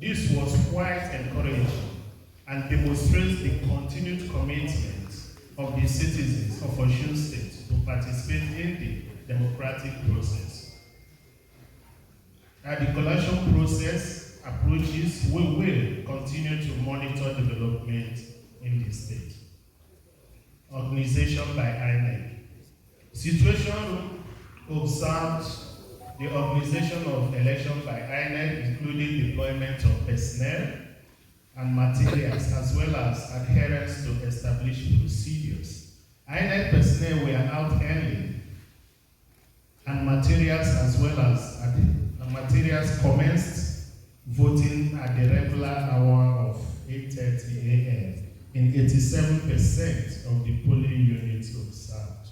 This was quite encouraging and demonstrates the continued commitment of the citizens of Osun State to participate in the democratic process. As the collation process approaches, we will continue to monitor development in the state. Organization by INEC. Situation Room observed the organization of elections by INEC, including deployment of personnel and materials, as well as adherence to established procedures. INEC personnel were out early, and materials as well as materials commenced voting at the regular hour of 8:30 a.m. in 87% of the polling units observed.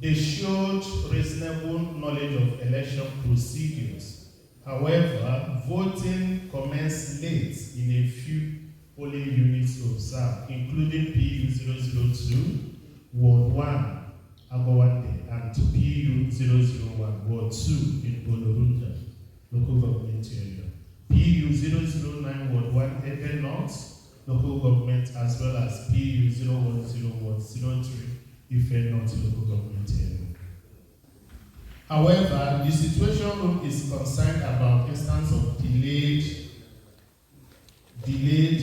They showed reasonable knowledge of election procedures. However, voting commenced late in a few polling units observed, including PU 002, Ward 1, Agowande, and PU 001, Ward 2 in Bolorunda, local government area. PU 009, Ward 1, Ede North, local government, as well as PU 010, Ward 03, Ife North, local government area. However, the Situation Room is concerned about instances of delayed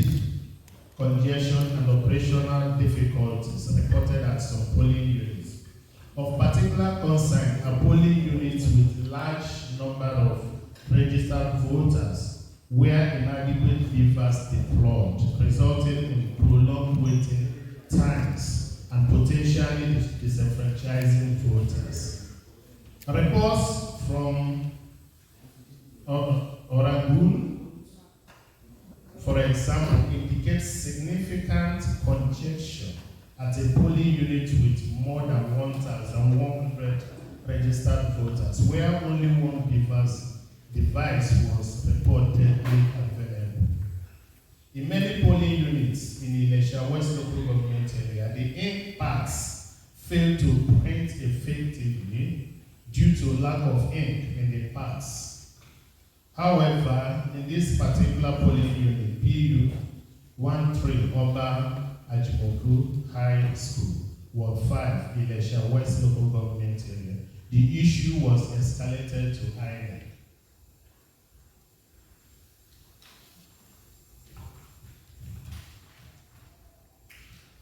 congestion and operational difficulties reported at some polling units. Of particular concern are polling units with large number of registered voters where inadequate beavers deployed, resulting in prolonged waiting times and potentially disenfranchising voters. Reports from Orangun, for example, indicate significant congestion at a polling unit with more than 1,100 registered voters, where only one device was reportedly available. In many polling units in Ilesha West local government area, the ink pads failed to print effectively due to lack of ink in the pads. However, in this particular polling unit, PU 13 Oba Ajimoku High School, Ward 5, Ilesha West local government area, the issue was escalated to INEC.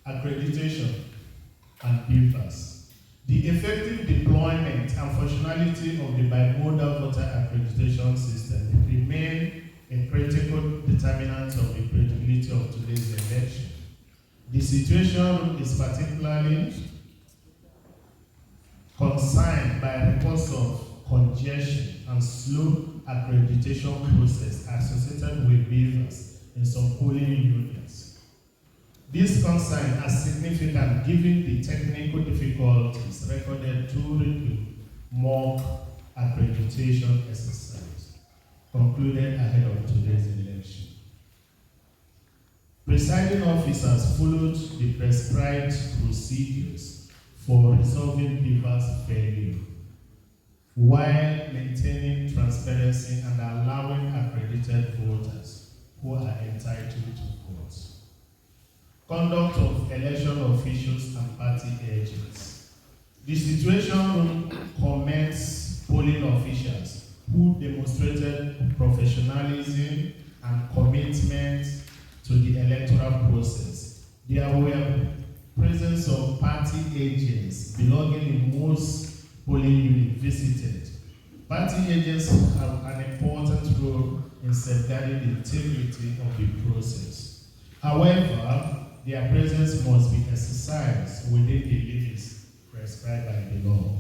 Accreditation and beavers. The effective deployment and functionality of the bimodal voter accreditation system remain a critical determinant of the credibility of today's election. The Situation is particularly concerned by reports of congestion and slow accreditation process associated with beavers in some polling units. This concern is significant given the technical difficulties recorded during the mock accreditation exercise concluded ahead of today's election. Presiding officers followed the prescribed procedures for resolving beavers' failure, while maintaining transparency and allowing accredited voters who are entitled to vote. Conduct of election officials and party agents. The Situation Room commends polling officials who demonstrated professionalism and commitment to the electoral process. There were presence of party agents belonging in most polling units visited. Party agents have an important role in safeguarding the integrity of the process. However, their presence must be exercised within the limits prescribed by the law.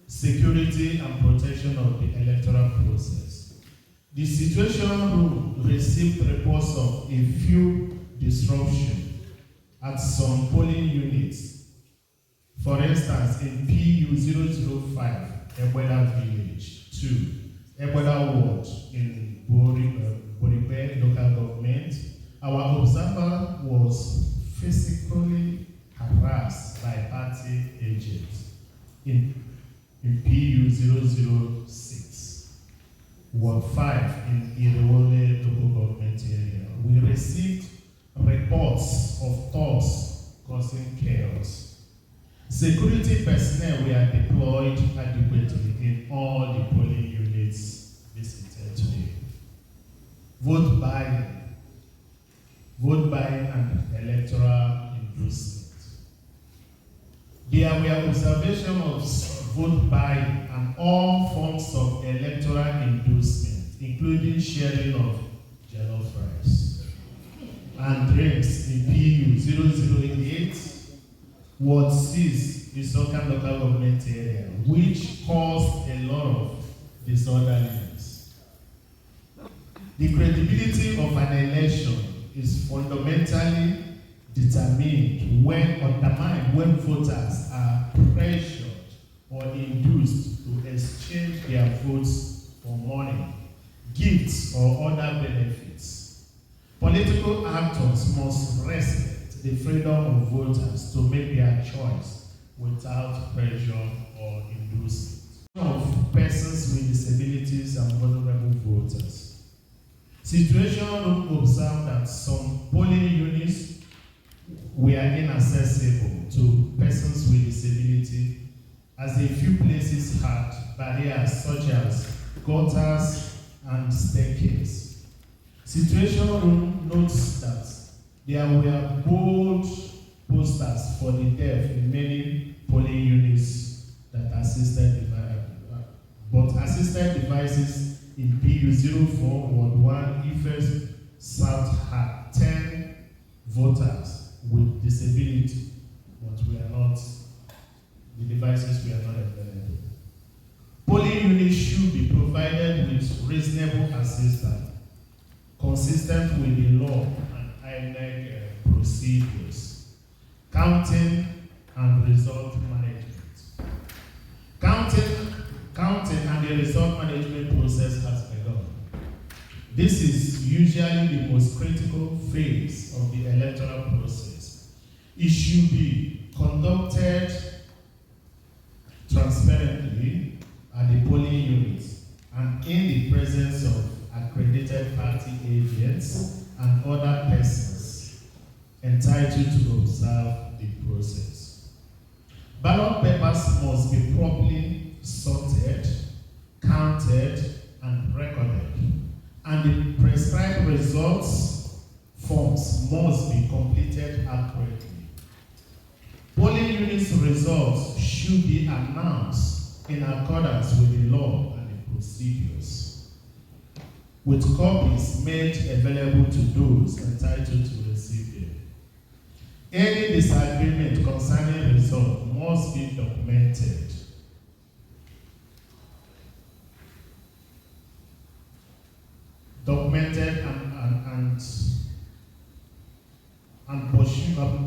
Security and protection of the electoral process. The Situation Room received reports of a few disruptions at some polling units. For instance, in PU 005, Ebola Village 2, Ebola Ward in Boribe local government, our observer was physically harassed by party agents in PU 006. Ward 5 in Irewole local government area. We received reports of thugs causing chaos. Security personnel were deployed adequately in all the polling units visited today. Vote buying and electoral inducement. There were observation of vote buying and all forms of electoral inducement, including sharing of jollof rice and drinks in PU 0088, Ward 6, the Osun local government area, which caused a lot of disorderliness. The credibility of an election is fundamentally determined when undermined when voters are pressured or induced to exchange their votes for money, gifts, or other benefits. Political actors must respect the freedom of voters to make their choice without pressure or inducement. Of persons with disabilities and vulnerable voters. Situation Room observed that some polling units were inaccessible to persons with disability, as a few places had barriers such as gutters and staircase. Situation Room notes that there were bold posters for the deaf in many polling units that assisted devices in PU04 Ward 1 Ife South had 10 voters with disability, but the devices were not available. Polling units should be provided with reasonable assistance, consistent with the law and INEC procedures. Counting and result management. Counting and the result management process has begun. This is usually the most critical phase of the electoral process. It should be conducted transparently at the polling units and in the presence of accredited party agents and other persons entitled to observe the process. Ballot papers must be properly sorted, counted, and recorded, and the prescribed results forms must be completed accurately. Polling units results should be announced in accordance with the law and the procedures, with copies made available to those entitled to receive them. Any disagreement concerning result must be documented. And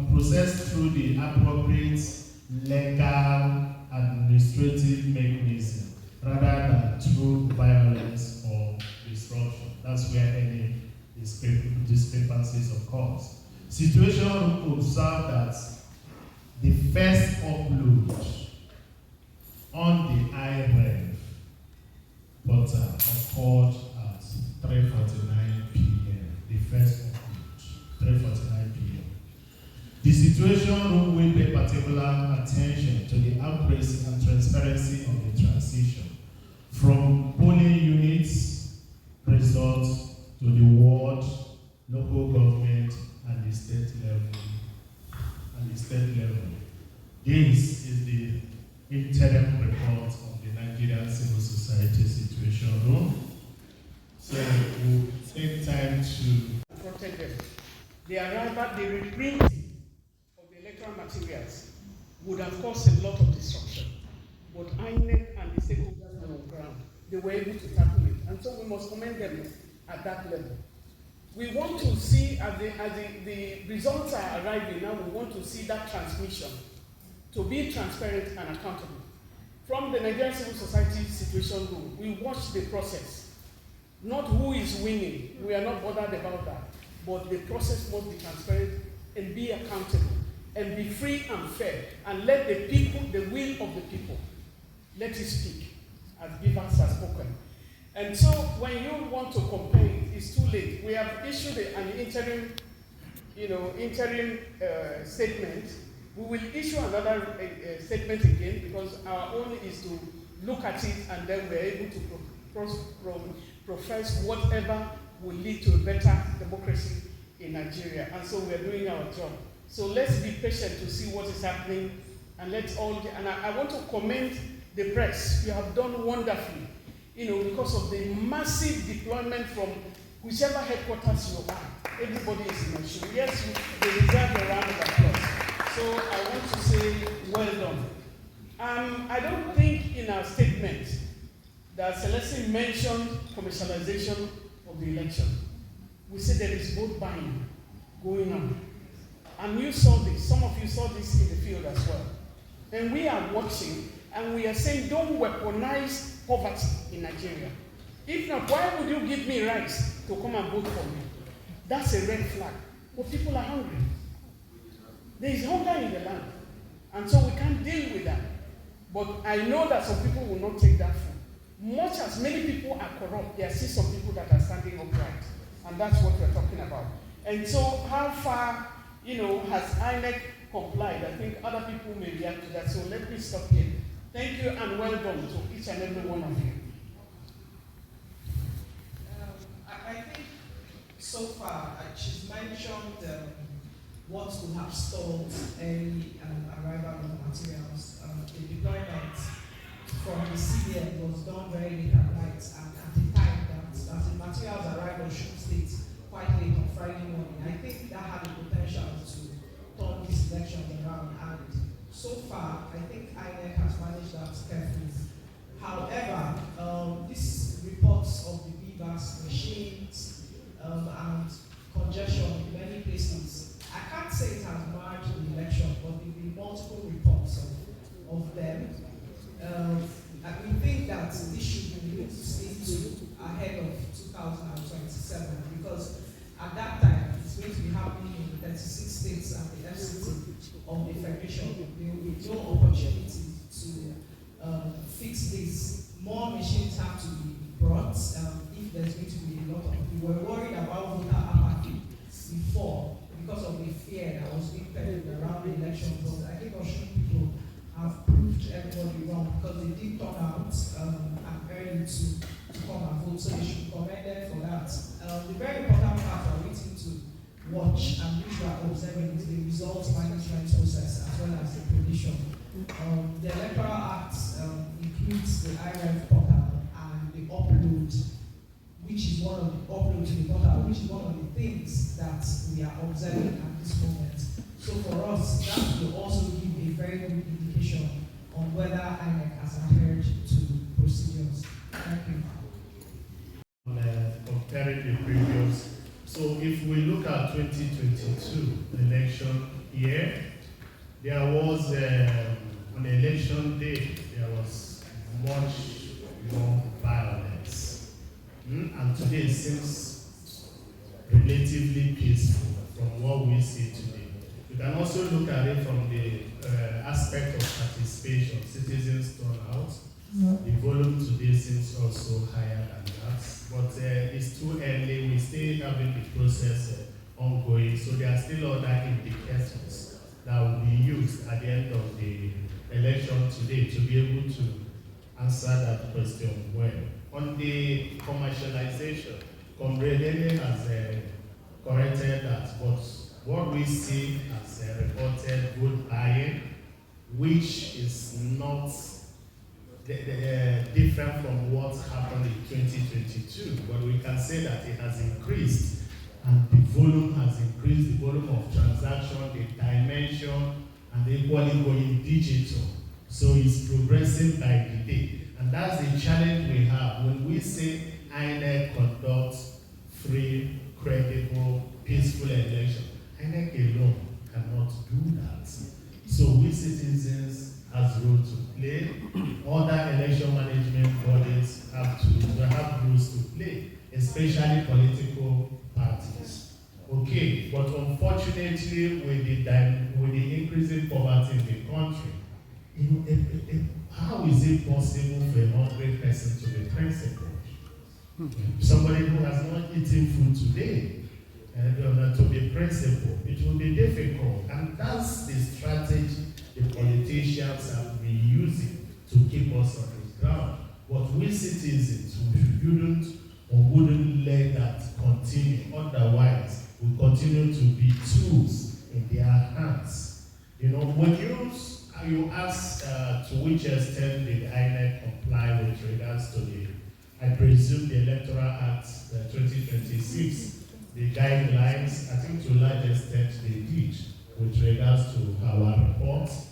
processed through the appropriate legal administrative mechanism rather than through violence or disruption. That's where any discrepancies occur. Situation Room observed that the first upload on the IREV portal occurred at 3:49 p.m. The first upload, 3:49 p.m. The Situation Room will pay particular attention to the accuracy and transparency of the transition from polling units results to the ward, local government, and the state level. This is the interim report of the Nigerian Civil Society Situation Room. So we'll take time to protect them. The reprinting of the electoral materials would have caused a lot of disruption. But INEC and the stakeholders were on ground. They were able to tackle it. And so we must commend them at that level. We want to see, as the results are arriving now, we want to see that transmission to be transparent and accountable. From the Nigerian Civil Society Situation Room, we watch the process. Not who is winning, we are not bothered about that. But the process must be transparent and be accountable and be free and fair, and let the people, the will of the people, let it speak, as Vivas has spoken. And so when you want to compare it, it's too late. We have issued an interim, statement. We will issue another statement again because our own is to look at it and then we're able to profess whatever will lead to a better democracy in Nigeria. And so we're doing our job. So let's be patient to see what is happening, and I want to commend the press. You have done wonderfully, because of the massive deployment from whichever headquarters you are. Everybody is in action. Yes, they deserve a round of applause. So I want to say, well done. I don't think in our statement that Celeste mentioned commercialization of the election. We said there is vote buying going on. And you saw this, some of you saw this in the field as well. And we are watching, and we are saying, don't weaponize poverty in Nigeria. If not, why would you give me rights to come and vote for me? That's a red flag. But people are hungry. There is hunger in the land. And so we can't deal with that. But I know that some people will not take that food. Much as many people are corrupt, there are still some people that are standing upright. And that's what we're talking about. And so how far, has INEC complied? I think other people may react to that. So let me stop here. Thank you and well done to each and every one of you. I think so far she's mentioned what could have stalled any arrival of materials. The deployment from the CBN was done very late at night, and at the time that as the materials arrived on Osun State quite late on Friday morning, I think that had the potential to turn this election around. And so far, I think INEC has managed that carefully. However, these reports of the BVAS machines and congestion in many places, I can't say it has marred the election, but there will be multiple reports of them. And we think that this should be looked into ahead of 2027, because at that time it's going to be happening in the 36 states and the FCT of the Federation. There will be no opportunity to fix this. More machines have to be brought if there's going to be a lot of people. We were worried about voter apathy before because of the fear that was being peddled around the election. But I think Osun people have proved everybody wrong, because they did turn out and early to come and vote. So they should be commended for that. The very important part we're waiting to watch and which we are observing is the results management process as well as the provision. The Electoral Act includes the IRF portal and the upload, which is one of the upload to the portal, which is one of the things that we are observing at this moment. So for us, that will also give a very good indication on whether INEC has adhered to procedures. Thank you. Comparing the previous, so if we look at 2022 election year, there was on election day there was much more violence, and today seems relatively peaceful from what we see today. You can also look at it from the aspect of participation, citizens turnout. The volume today seems also higher than that, but it's too early. We still having the process ongoing, so there are still other indicators that will be used at the end of the election today to be able to answer that question well. On the commercialization, Comrade Ene has corrected that, but what we see as reported vote buying, which is not different from what happened in 2022, but we can say that it has increased, and the volume has increased, the volume of transaction, the dimension, and equally going digital. So it's progressing by the day. And that's the challenge we have when we say INEC conducts free, credible, peaceful election. INEC alone cannot do that. So we citizens has a role to play. Other election management bodies have roles to play, especially political parties. Okay, but unfortunately, with the increasing poverty in the country, how is it possible for a hungry person to be principled? Somebody who has not eaten food today, to be principled, it will be difficult. And that's the strategy the politicians have been using to keep us on the ground. But we citizens, we wouldn't let that continue. Otherwise, we continue to be tools in their hands. When you ask to which extent did INEC comply with regards to I presume the Electoral Act 2026, the guidelines, I think to a large extent they did with regards to our reports,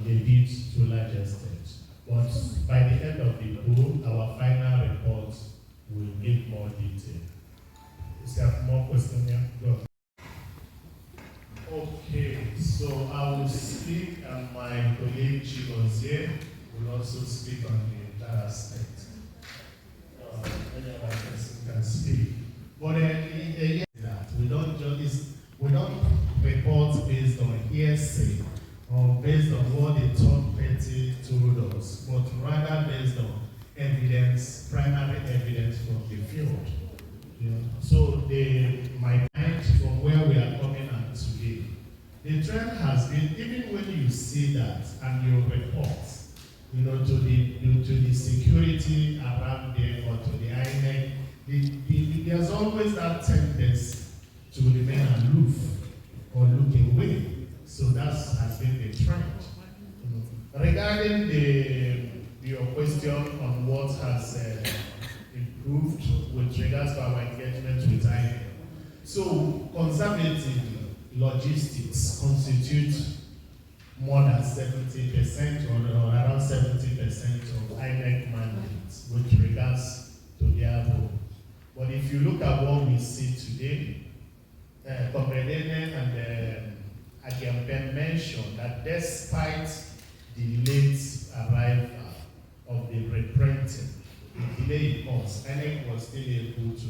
they did to a large extent. But by the end of the poll, our final report will give more detail. Is there more questions here? Go. Okay, so I will speak and my colleague Chigozie will also speak on that aspect. Any other person can speak. But we don't report based on hearsay or based on what the third party told us, but rather based on evidence, primary evidence from the field. So my mind from where we are coming at today, the trend has been, even when you see that and you report, to the security around there or to the INEC, there's always that tendency to remain aloof or look away. So that has been the trend. Regarding your question on what has improved with regards to our engagement with INEC. So conservative logistics constitute more than 70% or around 70% of INEC mandates with regards to their role. But if you look at what we see today, Comrade and Agiampen mentioned that despite the late arrival of the reprinting, the delay in course, INEC was still able to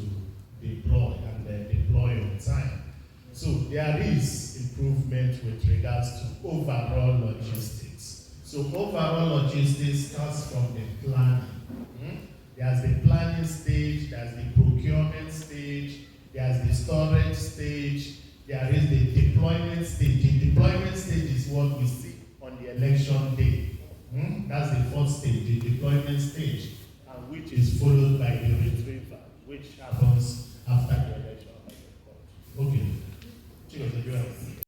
deploy and deploy on time. So there is improvement with regards to overall logistics. So overall logistics starts from the planning. There's the planning stage, there's the procurement stage, there's the storage stage, there is the deployment stage. The deployment stage is what we see on the election day. That's the fourth stage, the deployment stage, which is followed by the retrieval, which happens after the election of the court. Okay.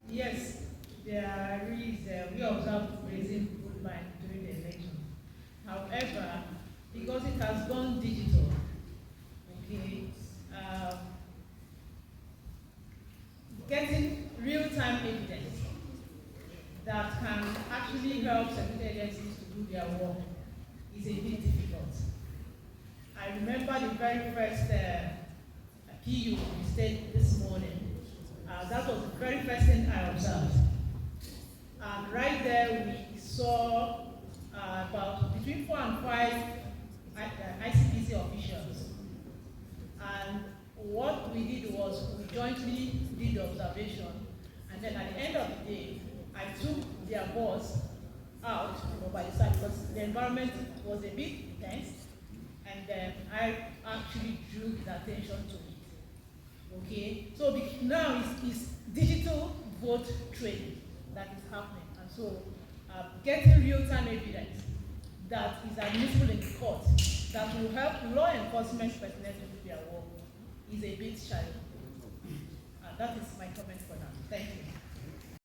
Yes, there is, we observe raising vote line during the election. However, because it has gone digital, okay, getting real-time evidence that can actually help security agencies to do their work is a bit difficult. I remember the very first PU we stayed this morning. That was the very first thing I observed. And right there we saw about between 4 and 5 ICPC officials. And what we did was we jointly did the observation, and then at the end of the day, I took their boss out by the side because the environment was a bit tense, and then I actually drew his attention to it. Okay, so now it's digital vote trading that is happening, and so getting real-time evidence that is admissible in the court that will help law enforcement personnel to do their work is a bit challenging. That is my comment for now. Thank you.